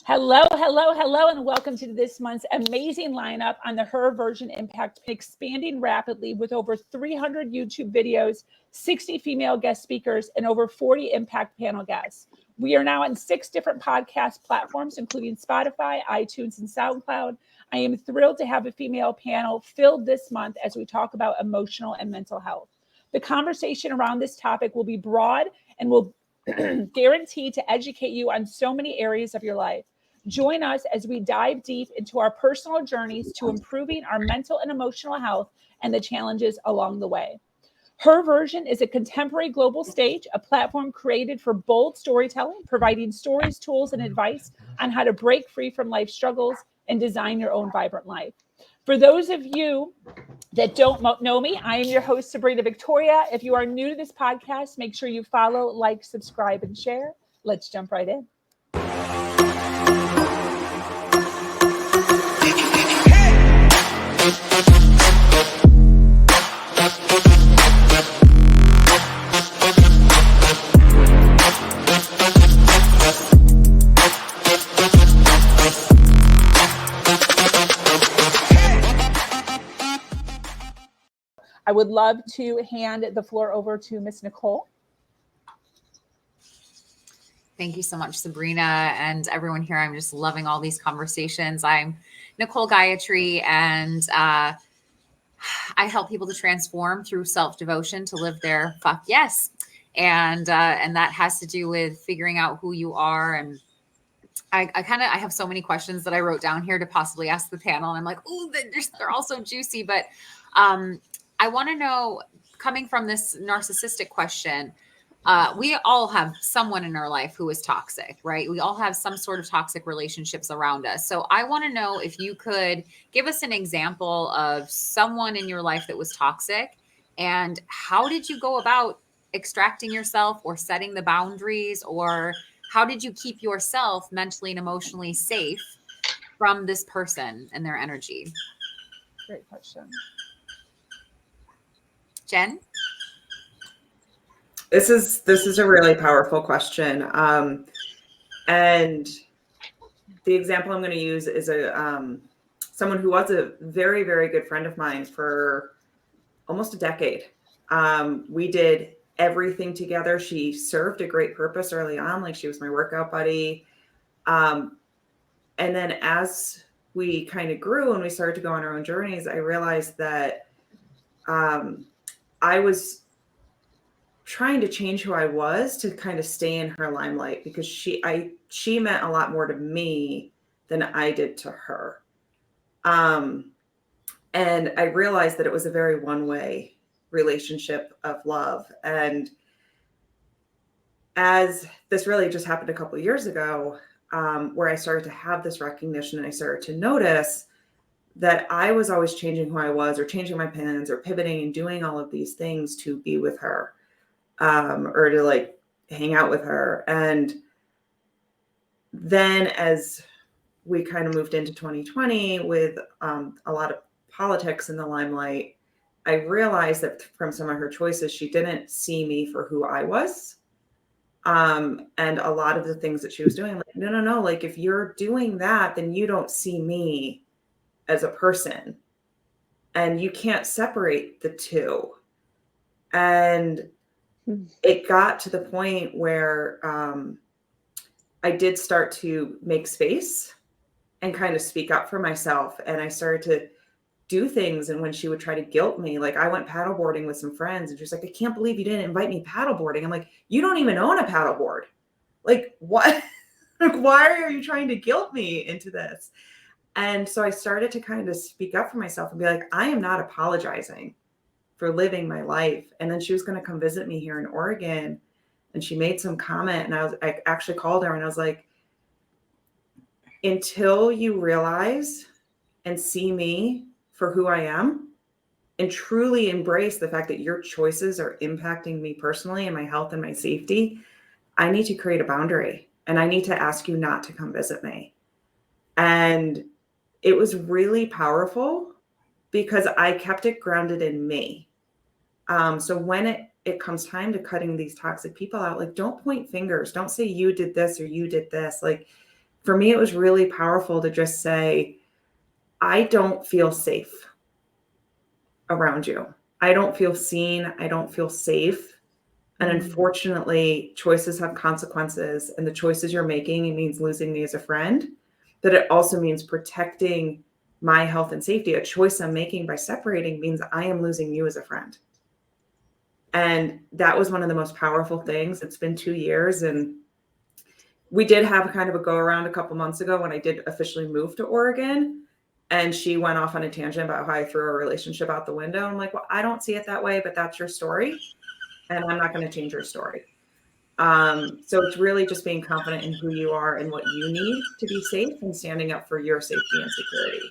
Hello, hello, hello, and welcome to this month's amazing lineup on the Her Version Impact, expanding rapidly with over 300 YouTube videos, 60 female guest speakers, and over 40 impact panel guests. We are now on 6 different podcast platforms, including Spotify, iTunes, and SoundCloud. I am thrilled to have a female panel filled this month as we talk about emotional and mental health. The conversation around this topic will be broad and will guarantee to educate you on so many areas of your life. Join us as we dive deep into our personal journeys to improving our mental and emotional health and the challenges along the way. Her Version is a contemporary global stage, a platform created for bold storytelling, providing stories, tools, and advice on how to break free from life struggles and design your own vibrant life. For those of you that don't know me, I am your host, Sabrina Victoria. If you are new to this podcast, make sure you follow, like, subscribe, and share. Let's jump right in. I would love to hand the floor over to Miss Nicole. Thank you so much, Sabrina, and everyone here. I'm just loving all these conversations. I'm Nicole Gayatri, and I help people to transform through self-devotion to live their fuck yes. And that has to do with figuring out who you are. And I have so many questions that I wrote down here to possibly ask the panel. And I'm like, oh, they're all so juicy. But I want to know, coming from this narcissistic question, we all have someone in our life who is toxic, right? We all have some sort of toxic relationships around us. So I want to know if you could give us an example of someone in your life that was toxic, and how did you go about extracting yourself or setting the boundaries, or how did you keep yourself mentally and emotionally safe from this person and their energy? Great question. Jen? This is a really powerful question. And the example I'm going to use is someone who was a very, very good friend of mine for almost a decade. We did everything together. She served a great purpose early on, like she was my workout buddy. And then as we kind of grew and we started to go on our own journeys, I realized that I was trying to change who I was to kind of stay in her limelight, because she meant a lot more to me than I did to her. And I realized that it was a very one-way relationship of love. And as this really just happened a couple of years ago, where I started to have this recognition, and I started to notice that I was always changing who I was, or changing my plans, or pivoting and doing all of these things to be with her, or to like hang out with her. And then as we kind of moved into 2020 with a lot of politics in the limelight, I realized that from some of her choices, she didn't see me for who I was. And a lot of the things that she was doing, like, no, like if you're doing that, then you don't see me as a person, and you can't separate the two. And it got to the point where I did start to make space and kind of speak up for myself. And I started to do things. And when she would try to guilt me, like I went paddleboarding with some friends, and she's like, I can't believe you didn't invite me paddleboarding. I'm like, you don't even own a paddleboard. Like, what? Like, why are you trying to guilt me into this? And so I started to kind of speak up for myself and be like, I am not apologizing for living my life. And then she was going to come visit me here in Oregon, and she made some comment, and I actually called her and I was like, until you realize and see me for who I am, and truly embrace the fact that your choices are impacting me personally and my health and my safety, I need to create a boundary, and I need to ask you not to come visit me. And it was really powerful because I kept it grounded in me. So when it comes time to cutting these toxic people out, like, don't point fingers. Don't say you did this or you did this. Like, for me, it was really powerful to just say, I don't feel safe around you. I don't feel seen. I don't feel safe. And unfortunately, choices have consequences, and the choices you're making, it means losing me as a friend, but it also means protecting my health and safety. A choice I'm making by separating means I am losing you as a friend. And that was one of the most powerful things. It's been 2 years, and we did have a kind of a go around a couple months ago when I did officially move to Oregon, and she went off on a tangent about how I threw a relationship out the window. I'm like, well, I don't see it that way, but that's your story, and I'm not going to change your story. So it's really just being confident in who you are and what you need to be safe, and standing up for your safety and security.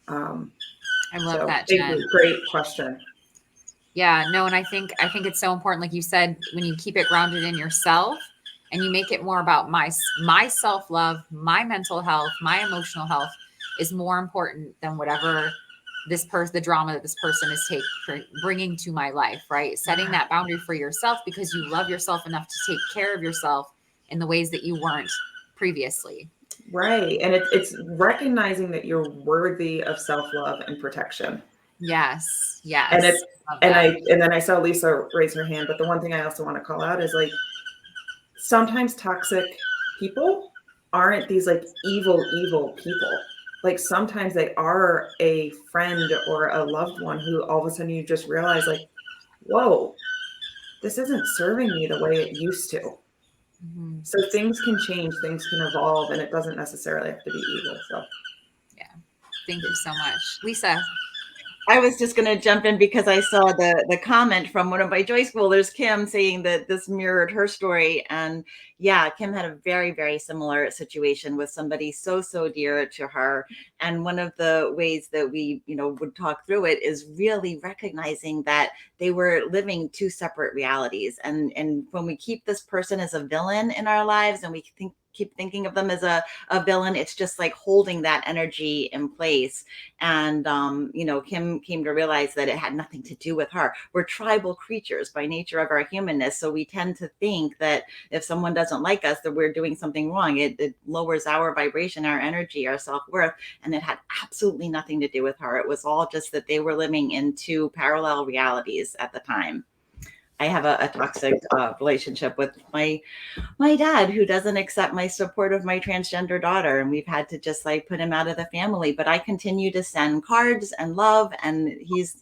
I love So that, thank Jen. you. Great question. Yeah, no, and I think it's so important, like you said, when you keep it grounded in yourself and you make it more about my self-love, my mental health, my emotional health is more important than whatever the drama that this person is bringing to my life, right? Setting that boundary for yourself because you love yourself enough to take care of yourself in the ways that you weren't previously. Right. And it's recognizing that you're worthy of self-love and protection. Yes. Yes. And then I saw Lisa raise her hand, but the one thing I also want to call out is, like, sometimes toxic people aren't these like evil people. Like, sometimes they are a friend or a loved one who all of a sudden you just realize, like, whoa, this isn't serving me the way it used to. Mm-hmm. So things can change, things can evolve, and it doesn't necessarily have to be evil. So yeah. Thank you so much. Lisa. I was just going to jump in because I saw the comment from one of my joy schoolers, Kim, saying that this mirrored her story. And yeah, Kim had a very, very similar situation with somebody so dear to her. And one of the ways that we, would talk through it is really recognizing that they were living two separate realities. And when we keep this person as a villain in our lives and we keep thinking of them as a villain, it's just like holding that energy in place. And Kim came to realize that it had nothing to do with her. We're tribal creatures by nature of our humanness, so we tend to think that if someone doesn't like us, that we're doing something wrong. It lowers our vibration, our energy, our self-worth, and it had absolutely nothing to do with her. It was all just that they were living in two parallel realities at the time. I have a toxic relationship with my dad, who doesn't accept my support of my transgender daughter. And we've had to just like put him out of the family, but I continue to send cards and love. And he's,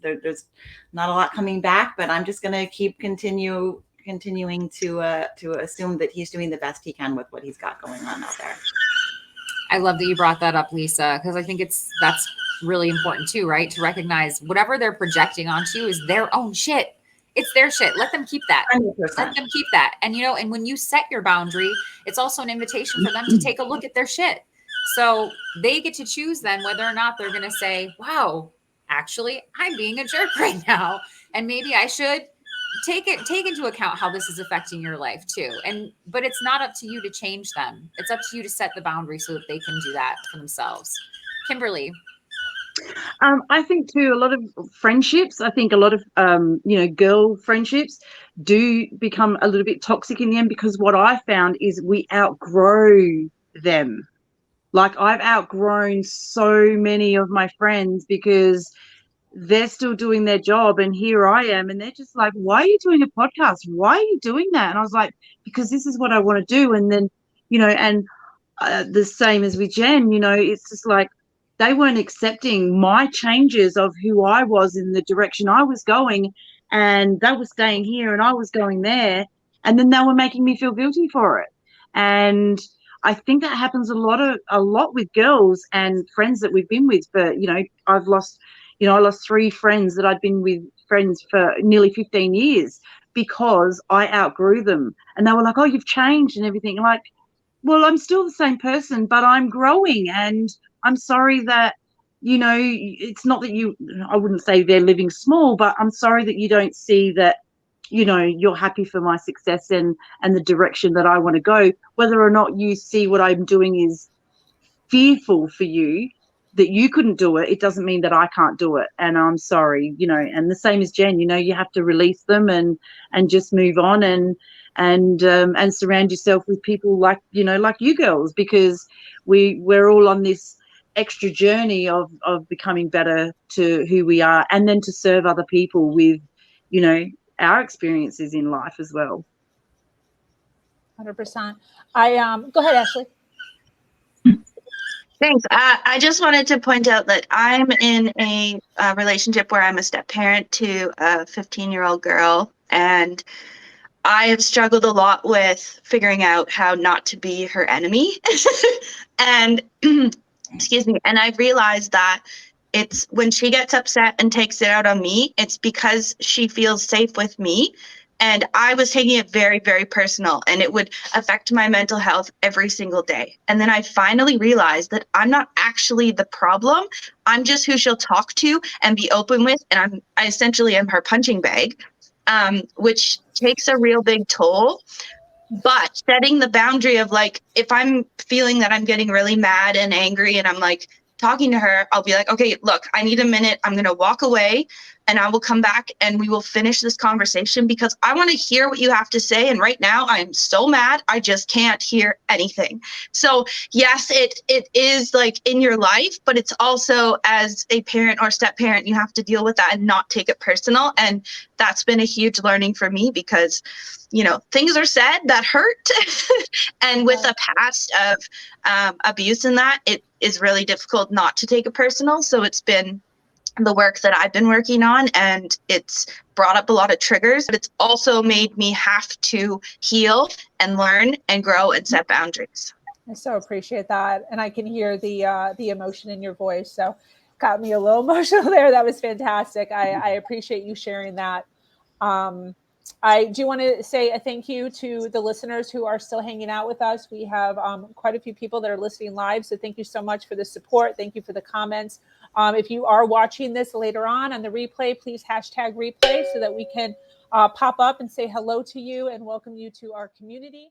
there's not a lot coming back, but I'm just going to keep continuing to assume that he's doing the best he can with what he's got going on out there. I love that you brought that up, Lisa, because I think that's really important too, right? To recognize whatever they're projecting onto you is their own shit. It's their shit. Let them keep that. 100%. Let them keep that. And, and when you set your boundary, it's also an invitation for them to take a look at their shit. So they get to choose then whether or not they're going to say, wow, actually, I'm being a jerk right now. And maybe I should take into account how this is affecting your life too. But it's not up to you to change them. It's up to you to set the boundary so that they can do that for themselves. Kimberly. I think too, a lot of friendships, I think a lot of, girl friendships do become a little bit toxic in the end, because what I found is we outgrow them. Like, I've outgrown so many of my friends because they're still doing their job, and here I am, and they're just like, why are you doing a podcast? Why are you doing that? And I was like, because this is what I want to do. And then, the same as with Jen, it's just like, they weren't accepting my changes of who I was in the direction I was going, and they were staying here and I was going there, and then they were making me feel guilty for it. And I think that happens a lot with girls and friends that we've been with for, I lost 3 friends that I'd been with friends for nearly 15 years because I outgrew them. And they were like, oh, you've changed and everything. I'm like, well, I'm still the same person, but I'm growing, and I'm sorry that, it's not that I wouldn't say they're living small, but I'm sorry that you don't see that, you're happy for my success and the direction that I want to go. Whether or not you see what I'm doing is fearful for you, that you couldn't do it, it doesn't mean that I can't do it. And I'm sorry, you know, and the same as Jen, you know, you have to release them and just move on and surround yourself with people like, you know, like you girls, because we're all on this extra journey of becoming better to who we are, and then to serve other people with, you know, our experiences in life as well. 100%. Go ahead, Ashley. Thanks. I just wanted to point out that I'm in a relationship where I'm a step parent to a 15-year-old girl, and I have struggled a lot with figuring out how not to be her enemy. And excuse me. And I've realized that it's when she gets upset and takes it out on me, it's because she feels safe with me. And I was taking it very, very personal, and it would affect my mental health every single day. And then I finally realized that I'm not actually the problem. I'm just who she'll talk to and be open with. And I essentially am her punching bag, which takes a real big toll. But setting the boundary of, like, if I'm feeling that I'm getting really mad and angry and I'm like talking to her, I'll be like, okay, look, I need a minute. I'm going to walk away and I will come back and we will finish this conversation because I want to hear what you have to say. And right now I'm so mad, I just can't hear anything. So yes, it is like in your life, but it's also as a parent or step parent, you have to deal with that and not take it personal. And that's been a huge learning for me because, you know, things are said that hurt. And with a past of abuse in that, it is really difficult not to take it personal. So it's been the work that I've been working on, and it's brought up a lot of triggers, but it's also made me have to heal and learn and grow and set boundaries. I so appreciate that. And I can hear the emotion in your voice. So got me a little emotional there. That was fantastic. I appreciate you sharing that. I do want to say a thank you to the listeners who are still hanging out with us. We have quite a few people that are listening live. So thank you so much for the support. Thank you for the comments. If you are watching this later on the replay, please hashtag replay so that we can pop up and say hello to you and welcome you to our community.